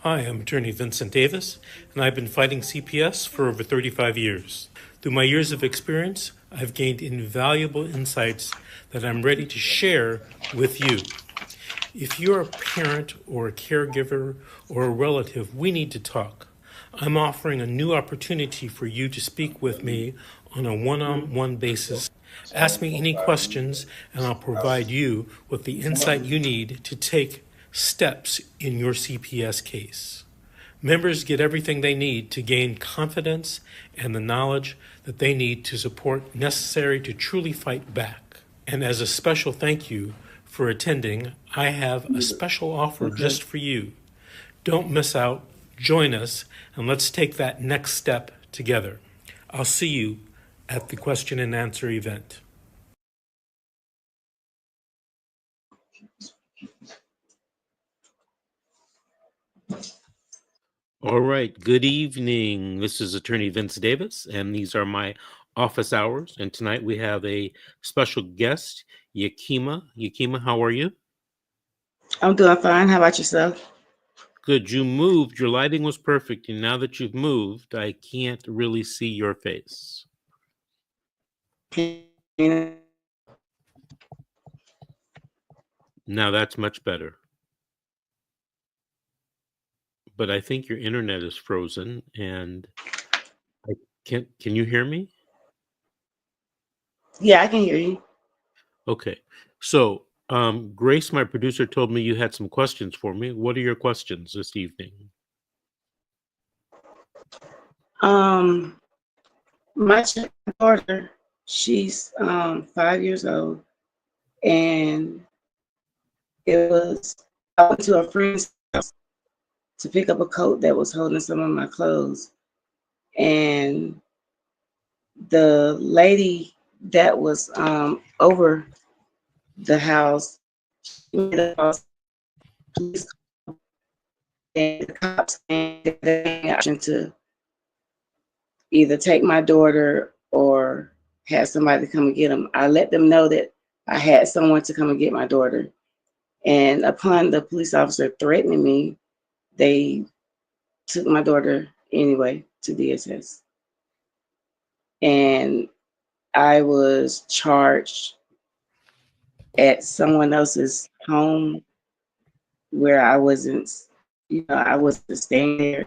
Hi, I'm attorney Vincent Davis, and I've been fighting CPS for over 35 years. Through my years of experience, I've gained invaluable insights that I'm ready to share with you. If you're a parent or a caregiver or a relative, we need to talk. I'm offering a new opportunity for you to speak with me on a one-on-one basis. Ask me any questions, and I'll provide you with the insight you need to take steps in your CPS case. Members get everything they need to gain confidence and the knowledge that they need to support necessary to truly fight back. And as a special thank you for attending, I have a special offer Okay. just for you. Don't miss out, join us, and let's take that next step together. I'll see you at the question and answer event. All right, good evening. This is attorney Vince Davis, and these are my office hours. And tonight we have a special guest, Yakima. Yakima, how are you? I'm doing fine. How about yourself? Good. You moved. Your lighting was perfect. And now that you've moved, I can't really see your face. Can- Now that's much better. But I think your internet is frozen and I can you hear me? Yeah, I can hear you. Okay. So, Grace, my producer, told me you had some questions for me. What are your questions this evening? Um, my daughter, she's 5 years old, and I went to a friend's house to pick up a coat that was holding some of my clothes, and the lady that was over the house, she made a false police call, and the cops had the option to either take my daughter or have somebody come and get them. I let them know that I had someone to come and get my daughter. And upon the police officer threatening me, they took my daughter anyway to DSS. And I was charged at someone else's home where I wasn't staying there.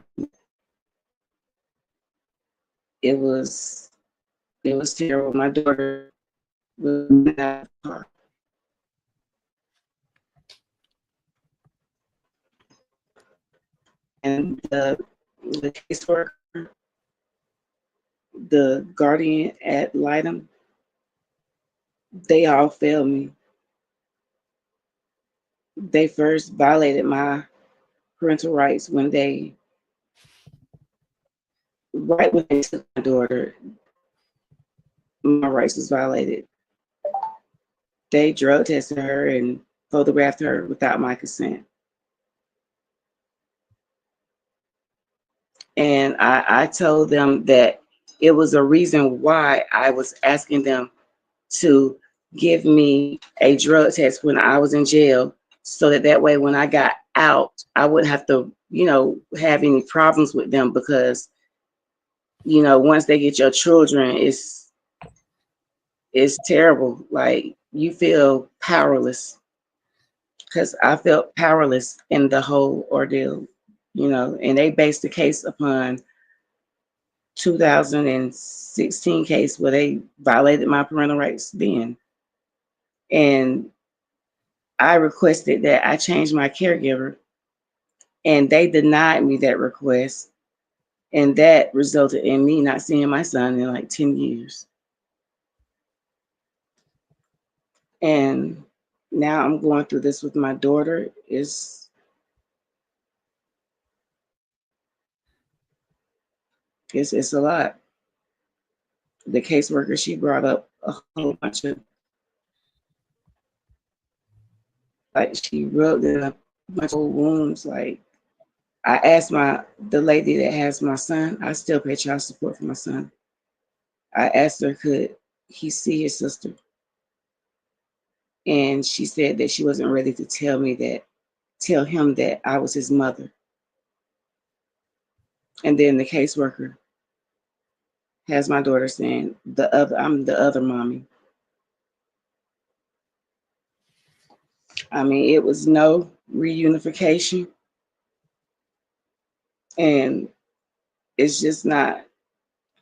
It was it was terrible. My daughter was not in the car. And the caseworker, the guardian at Lytton, they all failed me. They first violated my parental rights right when they took my daughter, my rights was violated. They drug tested her and photographed her without my consent. And I told them that it was a reason why I was asking them to give me a drug test when I was in jail, so that way when I got out, I wouldn't have to, have any problems with them, because, once they get your children, it's terrible. Like, you feel powerless, because I felt powerless in the whole ordeal, and they based the case upon 2016 case where they violated my parental rights then. And I requested that I change my caregiver, and they denied me that request. And that resulted in me not seeing my son in like 10 years. And now I'm going through this with my daughter. It's a lot. The caseworker, she brought up a whole bunch of, like, she rubbed in a bunch of old wounds. Like, I asked the lady that has my son, I still pay child support for my son. I asked her, could he see his sister? And she said that she wasn't ready to tell him that I was his mother. And then the caseworker has my daughter saying I'm the other mommy. I mean, it was no reunification, and it's just not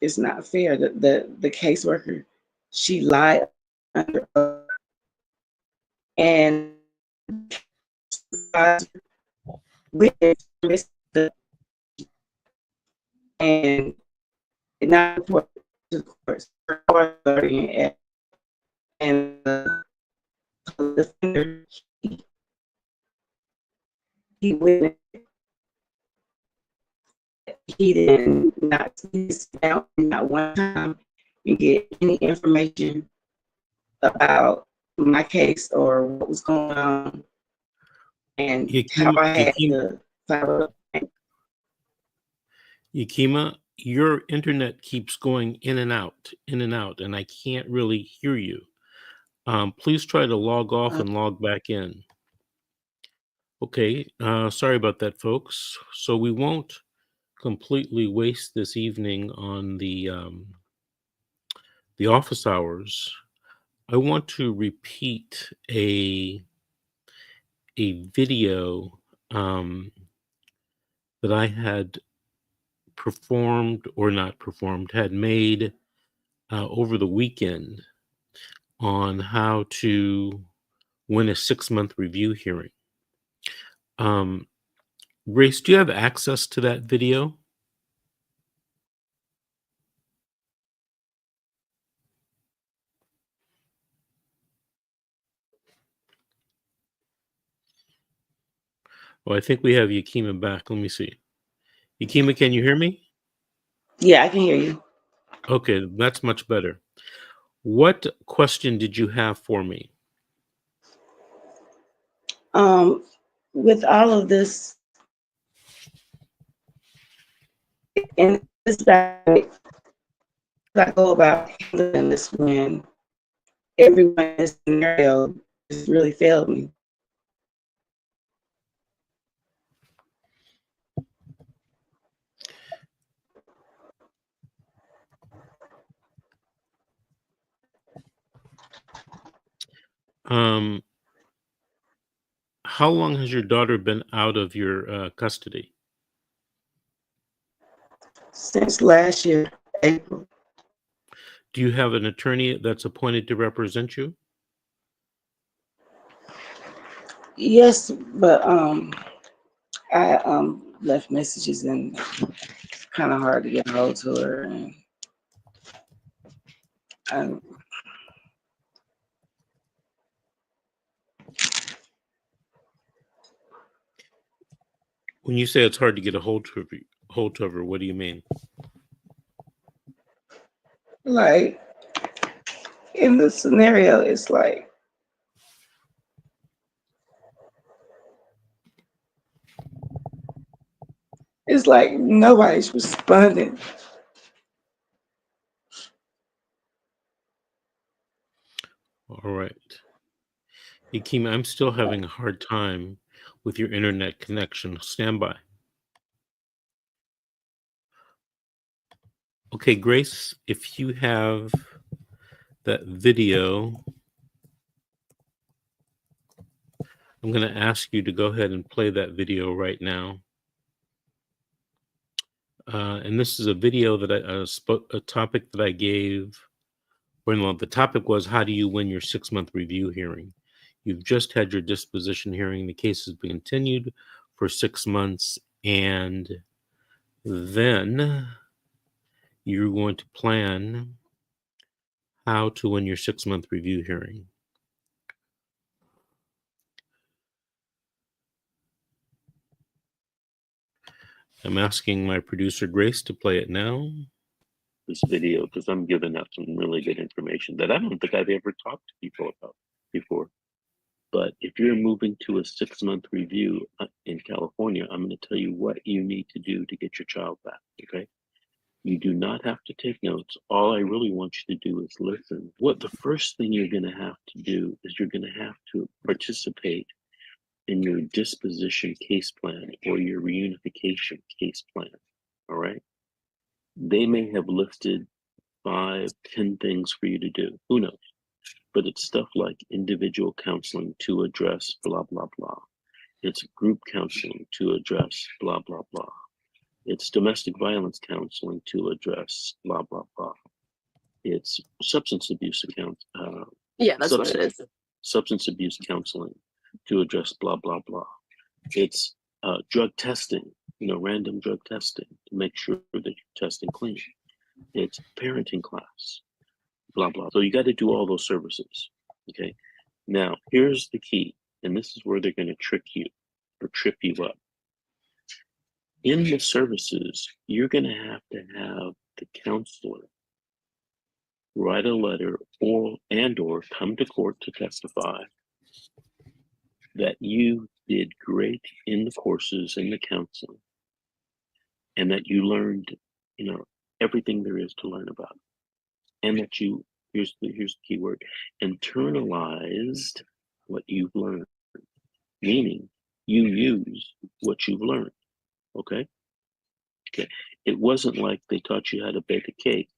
it's not fair. The caseworker, she lied under oath, and witnessed the and not report to the courts. And the defender, he witnessed. He did not sit down not one time and get any information about my case or what was going on and how Yakima, I had Yakima, to follow up. Yakima, your internet keeps going in and out, and I can't really hear you. Please try to log off and log back in. Okay, sorry about that, folks. So we won't completely waste this evening on the office hours. I want to repeat a video that I had performed or not performed, had made over the weekend on how to win a 6-month review hearing. Grace, do you have access to that video? Oh, I think we have Yakima back. Let me see. Yakima, can you hear me? Yeah, I can hear you. Okay, that's much better. What question did you have for me? With all of this and this dynamic, I go about handling this when everyone in this scenario just really failed me. Um, how long has your daughter been out of your custody? Since last year, April. Do you have an attorney that's appointed to represent you? Yes, but I left messages and it's kind of hard to get hold to her, and I, When you say it's hard to get a hold of her, what do you mean? like in the scenario, it's like nobody's responding. All right. Yakima, I'm still having a hard time with your internet connection. Stand by. Okay, Grace, if you have that video, I'm going to ask you to go ahead and play that video right now. And this is a video that I spoke, a topic that I gave. Well, the topic was, how do you win your 6-month review hearing? You've just had your disposition hearing. The case has been continued for 6 months, and then you're going to plan how to win your 6-month review hearing. I'm asking my producer, Grace, to play it now. This video, because I'm giving out some really good information that I don't think I've ever talked to people about before. But if you're moving to a 6-month review in California, I'm going to tell you what you need to do to get your child back. Okay. You do not have to take notes. All I really want you to do is listen. What the first thing you're going to have to do is you're going to have to participate in your disposition case plan or your reunification case plan. All right. they may have listed 5, 10 things for you to do. Who knows? But it's stuff like individual counseling to address blah, blah, blah. It's group counseling to address blah, blah, blah. It's domestic violence counseling to address blah, blah, blah. It's substance abuse Yeah, that's what it is. Substance abuse counseling to address blah, blah, blah. It's drug testing, random drug testing to make sure that you're testing clean. It's parenting class, blah, blah. So you got to do all those services, okay? Now, here's the key, and this is where they're going to trick you or trip you up. In the services, you're going to have the counselor write a letter or come to court to testify that you did great in the courses and the counseling and that you learned, everything there is to learn about. And that here's the key word, internalized what you've learned, meaning you use what you've learned, okay? Okay. It wasn't like they taught you how to bake a cake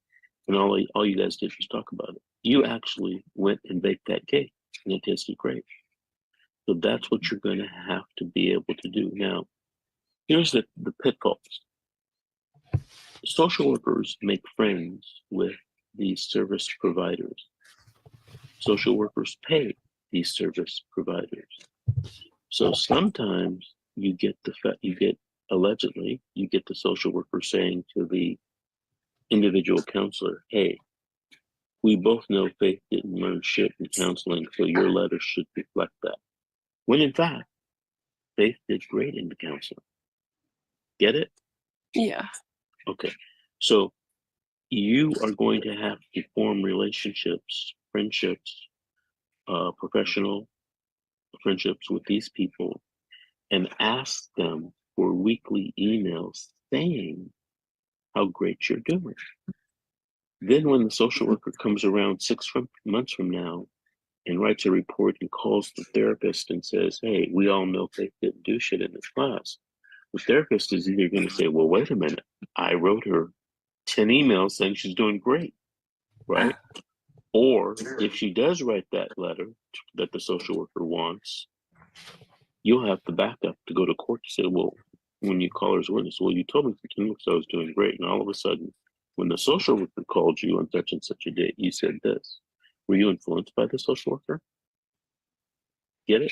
and all you guys did was talk about it. You actually went and baked that cake and it tasted great. So that's what you're going to have to be able to do. Now, here's the pitfalls. Social workers make friends with these service providers. Social workers pay these service providers. So sometimes allegedly, you get the social worker saying to the individual counselor, hey, we both know Faith didn't learn shit in counseling, so your letter should reflect that. When in fact, Faith did great in the counseling. Get it? Yeah. Okay. So you are going to have to form relationships, friendships, professional friendships with these people and ask them for weekly emails saying how great you're doing. Then when the social worker comes around 6 months from now and writes a report and calls the therapist and says, hey, we all know Faith didn't do shit in this class, the therapist is either going to say, well, wait a minute, I wrote her 10 emails saying she's doing great, right? Or if she does write that letter that the social worker wants, you'll have the backup to go to court to say, well, when you call her as a witness, well, you told me for 10 weeks I was doing great. And all of a sudden, when the social worker called you on such and such a date, you said this. Were you influenced by the social worker? Get it?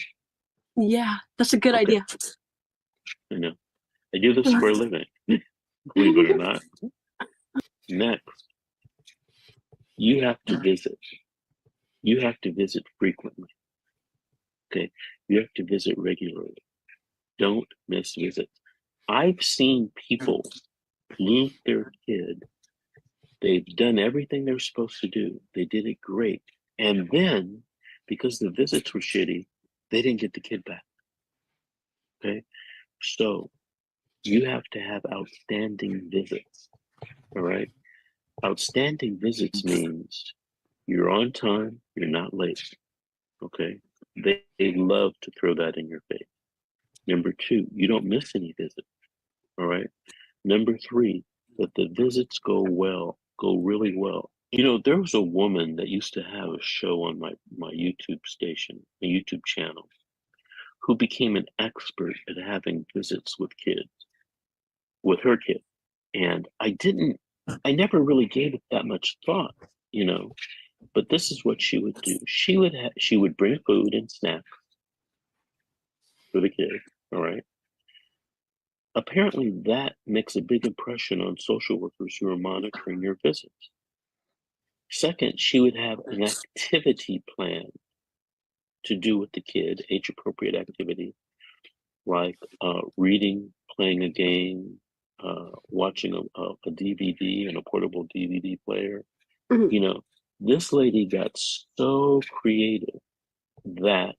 Yeah, that's a good idea. I know. I do this for a living, believe it or not. Next, you have to visit. You have to visit frequently. Okay? You have to visit regularly. Don't miss visits. I've seen people lose their kid. They've done everything they're supposed to do. They did it great. And then, because the visits were shitty, they didn't get the kid back. Okay? So, you have to have outstanding visits. All right? Outstanding visits means you're on time, you're not late. Okay? They love to throw that in your face. Number 2, you don't miss any visits. All right? Number 3, that the visits go really well. There was a woman that used to have a show on my YouTube station, a YouTube channel, who became an expert at having visits with her kid. And I never really gave it that much thought, but this is what she would do. She would bring food and snacks for the kid, all right? Apparently that makes a big impression on social workers who are monitoring your visits. Second, she would have an activity plan to do with the kid, age-appropriate activity, like reading, playing a game, watching a DVD and a portable DVD player. Mhm. This lady got so creative that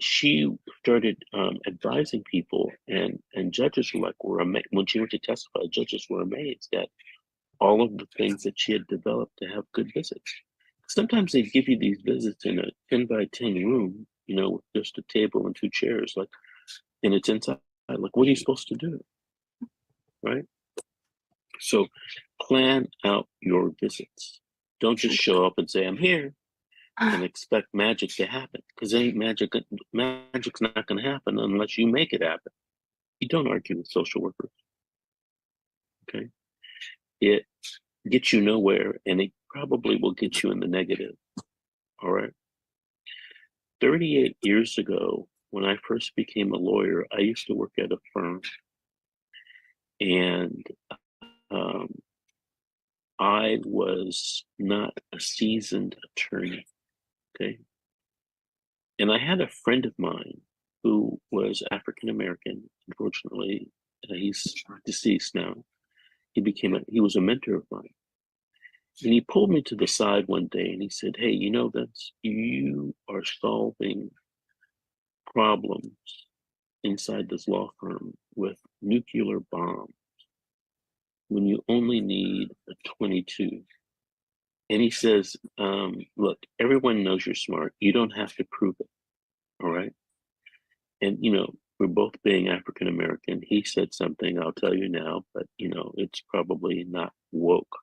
she started advising people, and judges were amazed. When she went to testify, judges were amazed at all of the things that she had developed to have good visits. Sometimes they give you these visits in a 10 by 10 room, with just a table and 2 chairs, and it's inside. Like, what are you supposed to do? Right? So plan out your visits. Don't just show up and say, I'm here, and expect magic to happen, because magic's not going to happen unless you make it happen. You don't argue with social workers. Okay. It gets you nowhere, and it probably will get you in the negative. All right. 38 years ago, when I first became a lawyer, I used to work at a firm, and I was not a seasoned attorney. Okay. And I had a friend of mine who was African American. Unfortunately, he's deceased now. He was a mentor of mine. And he pulled me to the side one day and he said, hey, you know, Vince, you are solving problems inside this law firm with nuclear bombs when you only need a 22. And he says, look, everyone knows you're smart. You don't have to prove it. All right. And, you know, we're both being African American. He said something, I'll tell you now, but, you know, it's probably not woke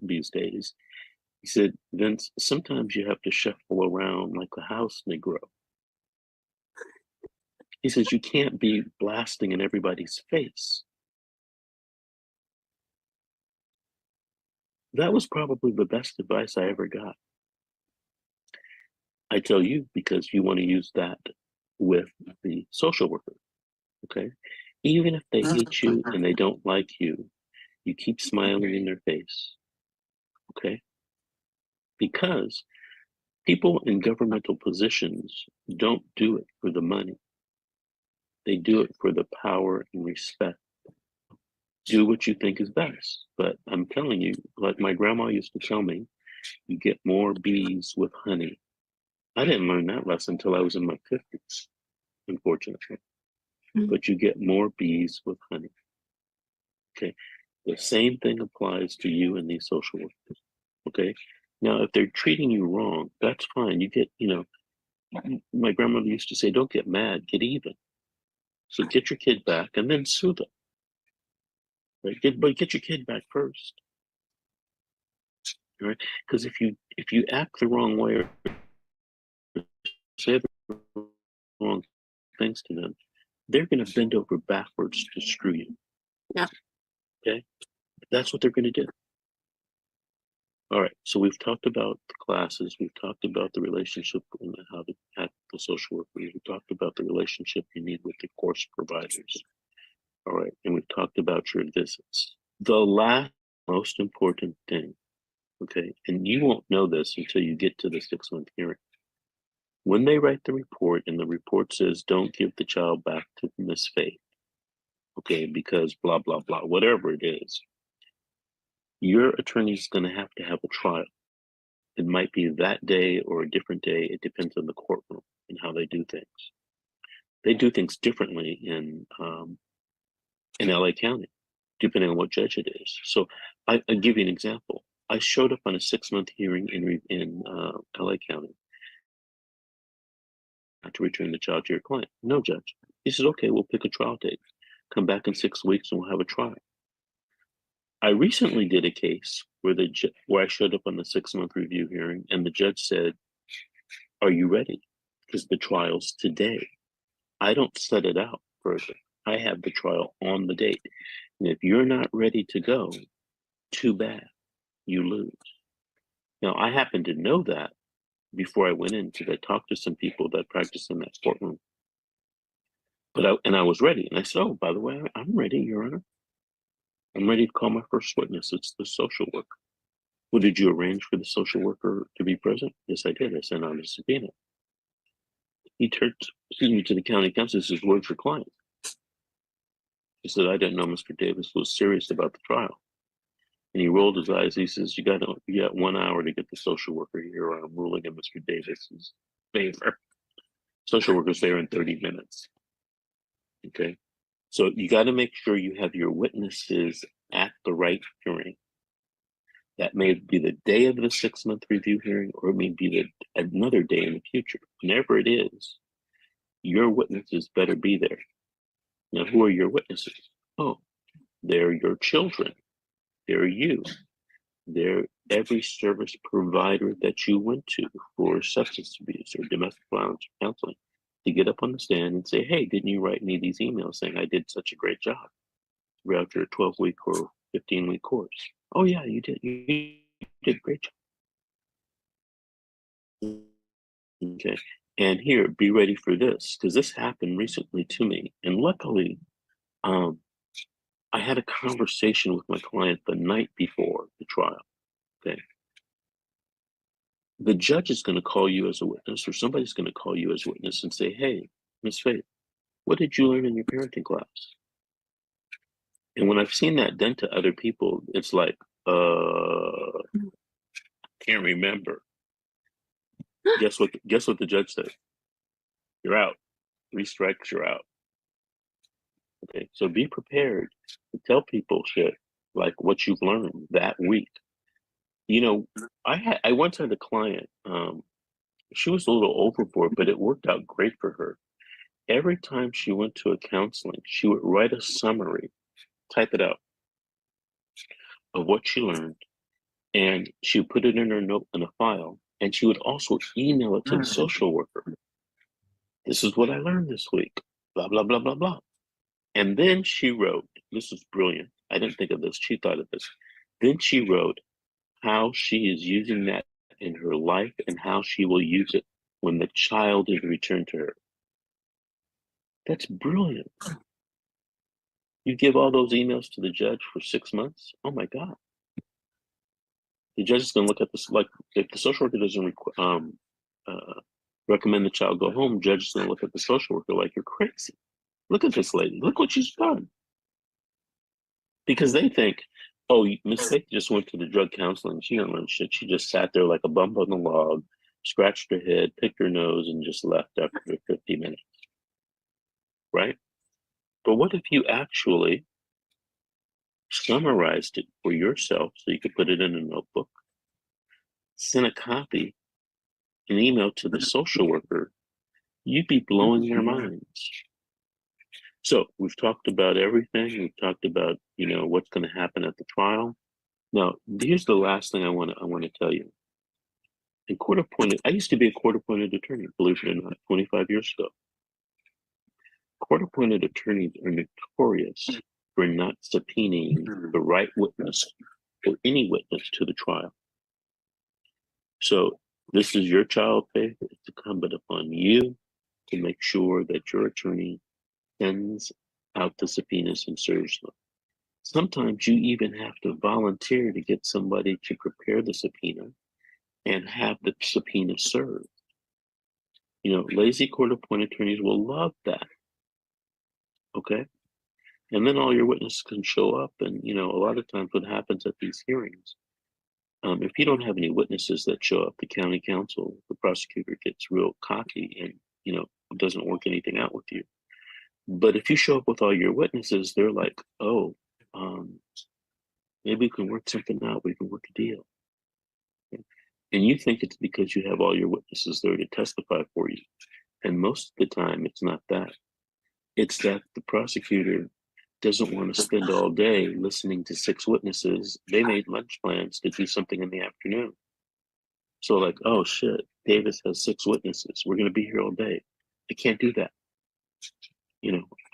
these days. He said, Vince, sometimes you have to shuffle around like a house Negro. He says, you can't be blasting in everybody's face. That was probably the best advice I ever got. I tell you because you want to use that with the social worker, okay? Even if they hate you and they don't like you, you keep smiling in their face, okay? Because people in governmental positions don't do it for the money. They do it for the power and respect. Do what you think is best. But I'm telling you, like my grandma used to tell me, you get more bees with honey. I didn't learn that lesson until I was in my 50s, unfortunately. But you get more bees with honey. Okay. The same thing applies to you and these social workers. Okay. Now, if they're treating you wrong, that's fine. You get, you know, my grandmother used to say, don't get mad, get even. So get your kid back and then sue them. Right? But get your kid back first. Right? Because if you act the wrong way or say the wrong things to them, they're going to bend over backwards to screw you. Yeah. Okay? That's what they're going to do. All right. So we've talked about the classes. We've talked about the relationship and how to act the social worker. We've talked about the relationship you need with the course providers. All right. And we've talked about your visits. The last most important thing, okay, and you won't know this until you get to the 6-month hearing. When they write the report and the report says, don't give the child back to Miss Faith, okay, because blah, blah, blah, whatever it is, your attorney's going to have a trial. It might be that day or a different day. It depends on the courtroom and how they do things. They do things differently in LA County, depending on what judge it is. So I'll give you an example. I showed up on a 6-month hearing in LA County to return the child to your client. No, judge. He says, okay, we'll pick a trial date. Come back in 6 weeks and we'll have a trial. I recently did a case where I showed up on the 6-month review hearing and the judge said, are you ready? Because the trial's today. I don't set it out further. I have the trial on the date. And if you're not ready to go, too bad, you lose. Now, I happen to know that before I went in because I talked to some people that practice in that courtroom. And I was ready. And I said, oh, by the way, I'm ready, Your Honor. I'm ready to call my first witness. It's the social worker. Well, did you arrange for the social worker to be present? Yes, I did. I sent out a subpoena. He turned, to the county counsel. This is word for client. He said, I didn't know Mr. Davis was serious about the trial. And he rolled his eyes. He says, you got 1 hour to get the social worker here, or I'm ruling in Mr. Davis's favor. Social worker's there in 30 minutes. Okay. So you got to make sure you have your witnesses at the right hearing. That may be the day of the 6-month review hearing, or it may be another day in the future. Whenever it is, your witnesses better be there. Now, who are your witnesses? Oh, they're your children. They're you. They're every service provider that you went to for substance abuse or domestic violence counseling to get up on the stand and say, hey, didn't you write me these emails saying I did such a great job after a 12-week or 15-week course? Oh, yeah, you did. You did a great job. Okay. And here, be ready for this, because this happened recently to me. And luckily, I had a conversation with my client the night before the trial. Okay. The judge is going to call you as a witness, or somebody's going to call you as a witness and say, hey, Miss Faith, what did you learn in your parenting class? And when I've seen that done to other people, it's like, can't remember. Guess what the judge said? You're out. 3 strikes, you're out. Okay, so be prepared to tell people shit like what you've learned that week. You know, I once had a client, she was a little overboard, but it worked out great for her. Every time she went to a counseling, she would write a summary, type it out of what she learned, and she would put it in her note in a file, and she would also email it to the social worker. This is what I learned this week, blah, blah, blah, blah, blah. And then she wrote, this is brilliant. I didn't think of this. She thought of this. Then she wrote how she is using that in her life and how she will use it when the child is returned to her. That's brilliant. You give all those emails to the judge for 6 months? Oh my God. The judge is going to look at this, like if the social worker doesn't recommend the child go home, judge is going to look at the social worker like, you're crazy. Look at this lady. Look what she's done. Because they think, oh, Miss Faith just went to the drug counseling. She didn't learn shit. She just sat there like a bump on the log, scratched her head, picked her nose, and just left after 50 minutes. Right? But what if you actually summarized it for yourself so you could put it in a notebook, send a copy, an email to the social worker? You'd be blowing their minds. So we've talked about everything. We've talked about, what's going to happen at the trial. Now, here's the last thing I want to tell you. I used to be a court-appointed attorney, believe it or not, 25 years ago. Court-appointed attorneys are notorious for not subpoenaing the right witness or any witness to the trial. So this is your child, Faith. It's incumbent upon you to make sure that your attorney sends out the subpoenas and serves them. Sometimes you even have to volunteer to get somebody to prepare the subpoena and have the subpoena served. Lazy court-appointed attorneys will love that. Okay? And then all your witnesses can show up. And, a lot of times what happens at these hearings, if you don't have any witnesses that show up, the county counsel, the prosecutor gets real cocky and, doesn't work anything out with you. But if you show up with all your witnesses, they're like, oh, maybe we can work something out. We can work a deal. Okay? And you think it's because you have all your witnesses there to testify for you. And most of the time, it's not that. It's that the prosecutor doesn't want to spend all day listening to 6 witnesses. They made lunch plans to do something in the afternoon. So like, oh shit, Davis has 6 witnesses. We're going to be here all day. I can't do that.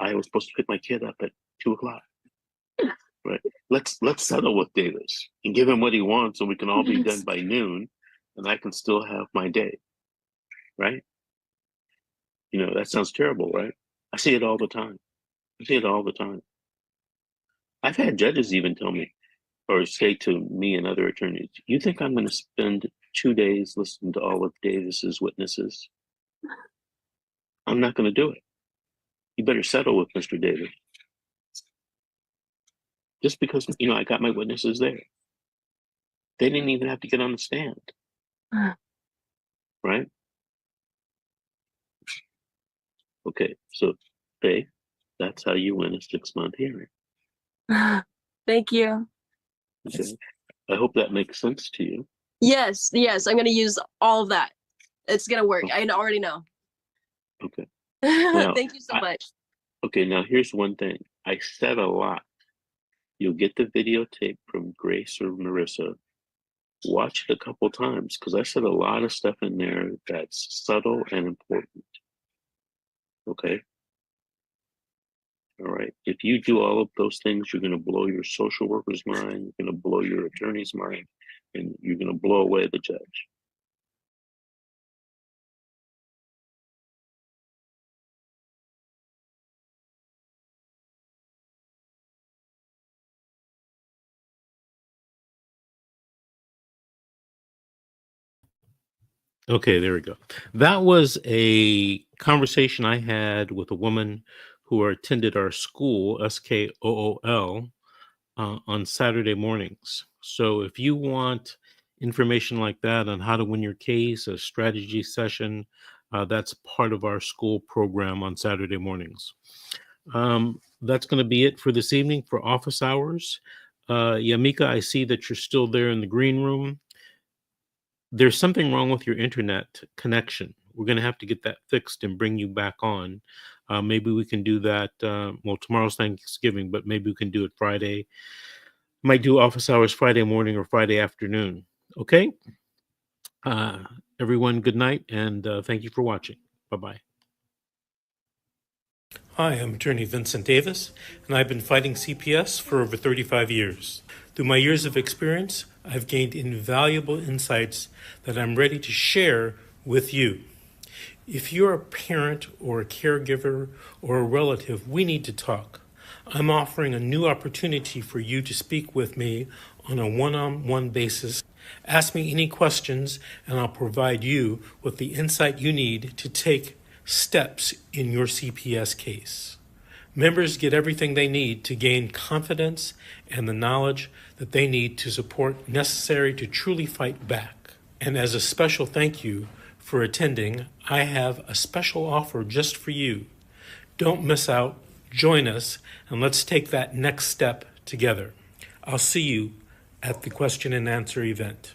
I was supposed to pick my kid up at 2:00. Right? Let's settle with Davis and give him what he wants so we can all be done by noon and I can still have my day. Right? That sounds terrible, right? I see it all the time. I've had judges even tell me or say to me and other attorneys, you think I'm going to spend 2 days listening to all of Davis's witnesses? I'm not going to do it. You better settle with Mr. Davis. Just because, I got my witnesses there. They didn't even have to get on the stand. Right? Okay, so Faith, that's how you win a 6-month hearing. Thank you. Okay. I hope that makes sense to you. Yes, I'm going to use all of that. It's going to work. I already know. Okay. Now, Thank you so much. Okay, now here's one thing. I said a lot. You'll get the videotape from Grace or Marissa. Watch it a couple times because I said a lot of stuff in there that's subtle and important. Okay? All right. If you do all of those things, you're going to blow your social worker's mind, you're going to blow your attorney's mind, and you're going to blow away the judge. Okay, there we go. That was a conversation I had with a woman who attended our school, SKOOL, on Saturday mornings. So if you want information like that on how to win your case, a strategy session, that's part of our school program on Saturday mornings. That's going to be it for this evening for office hours. Yamika, I see that you're still there in the green room. There's something wrong with your internet connection. We're going to have to get that fixed and bring you back on. Maybe we can do that. Well, tomorrow's Thanksgiving, but maybe we can do it Friday. Might do office hours Friday morning or Friday afternoon. Okay. Everyone, good night, and thank you for watching. Bye-bye. Hi, I'm attorney Vincent Davis, and I've been fighting CPS for over 35 years. Through my years of experience, I've gained invaluable insights that I'm ready to share with you. If you're a parent or a caregiver or a relative, we need to talk. I'm offering a new opportunity for you to speak with me on a one-on-one basis. Ask me any questions, and I'll provide you with the insight you need to take steps in your CPS case. Members get everything they need to gain confidence and the knowledge that they need to support necessary to truly fight back. And as a special thank you for attending, I have a special offer just for you. Don't miss out. Join us, and let's take that next step together. I'll see you at the question and answer event.